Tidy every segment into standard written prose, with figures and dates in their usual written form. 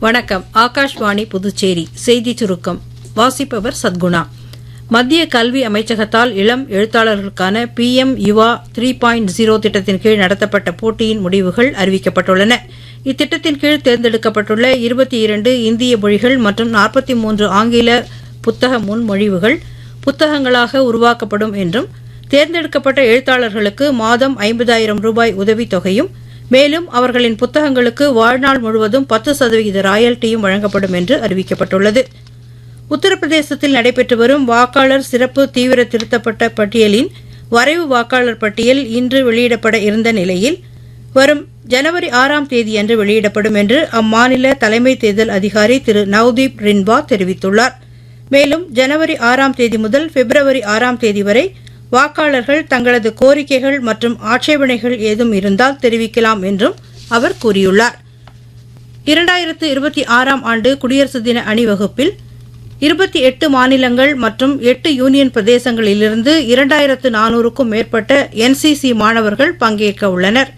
வணக்கம். ஆகாஷ்வாணி புதுச்சேரி செய்தி சுருக்கம் வாசிப்பவர் சத்குணா. மத்திய கல்வி அமைச்சகத்தால் இளம் எழுத்தாளர்களுக்கான PM யுவா 3.0 திட்டத்தின் கீழ் நடத்தப்பட்ட போட்டியின் முடிவுகள் அறிவிக்கப்பட்டுள்ளன. இத்திட்டத்தின் கீழ் தேர்ந்தெடுக்கப்பட்டுள்ள 22 இந்திய மொழிகள் மற்றும் 43 ஆங்கில புத்தக முன்மொழிவுகள் புத்தகங்களாக உருவாக்கப்படும் என்றும், தேர்ந்தெடுக்கப்பட்ட எழுத்தாளர்களுக்கு மாதம் 50,000 ரூபாய் உதவித்தொகையும், மேலும் அவர்களின் புத்தகங்களுக்கு வாழ்நாள் முழுவதும் 10% ராயல்டியும் வழங்கப்படும் என்று அறிவிக்கப்பட்டுள்ளது. உத்தரப்பிரதேசத்தில் நடைபெற்று வரும் வாக்காளர் சிறப்பு தீவிர திருத்தப்பட்ட பட்டியலின் வரைவு வாக்காளர் பட்டியல் இன்று வெளியிடப்பட இருந்த நிலையில் வரும் ஜனவரி 6ஆம் தேதியன்று வெளியிடப்படும் என்று அம்மாநில தலைமை தேர்தல் அதிகாரி திரு நவ்தீப் ரின்பா தெரிவித்துள்ளார். மேலும் ஜனவரி 6ஆம் தேதி முதல் பிப்ரவரி 6ஆம் தேதி வரை வாக்காளர்கள் தங்களது கோரிக்கைகள் மற்றும் ஆட்சேபனைகள் ஏதும் இருந்தால் தெரிவிக்கலாம் என்றும் அவர் கூறியுள்ளார். 2026ஆம் ஆண்டு குடியரசு தின அணிவகுப்பில் 28 மாநிலங்கள் மற்றும் 8 யூனியன் பிரதேசங்களிலிருந்து 2400க்கும் மேற்பட்ட NCC மாணவர்கள் பங்கேற்க உள்ளனர்.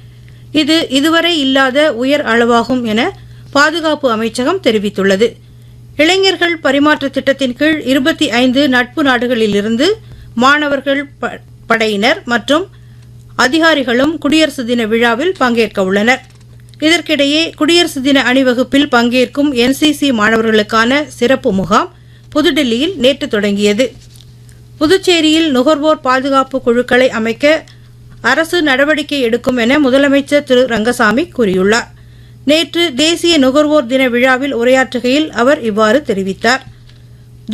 இது இதுவரை இல்லாத உயர் அளவாகும் என பாதுகாப்பு அமைச்சகம் தெரிவித்துள்ளது. இளைஞர்கள் பரிமாற்ற திட்டத்தின் கீழ் 25 நட்பு நாடுகளிலிருந்து மாணவர்கள், படையினர் மற்றும் அதிகாரிகளும் குடியரசு தின விழாவில் பங்கேற்க உள்ளனர். இதற்கிடையே குடியரசு தின அணிவகுப்பில் பங்கேற்கும் NCC மாணவர்களுக்கான சிறப்பு முகாம் புதுடில்லியில் நேற்று தொடங்கியது. புதுச்சேரியில் நுகர்வோர் பாதுகாப்பு குழுக்களை அமைக்க அரசு நடவடிக்கை எடுக்கும் என முதலமைச்சர் திரு ரங்கசாமி கூறியுள்ளார். நேற்று தேசிய நுகர்வோர் தின விழாவில் உரையாற்றுகையில் அவர் இவ்வாறு தெரிவித்தார்.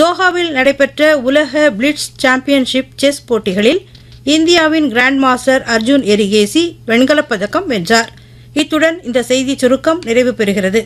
தோஹாவில் நடைபெற்ற உலக பிளிட்ஸ் சாம்பியன்ஷிப் செஸ் போட்டிகளில் இந்தியாவின் கிராண்ட் மாஸ்டர் அர்ஜுன் எரிகேசி வெண்கலப் பதக்கம் வென்றார். இத்துடன் இந்த செய்தி சுருக்கம் நிறைவு பெறுகிறது.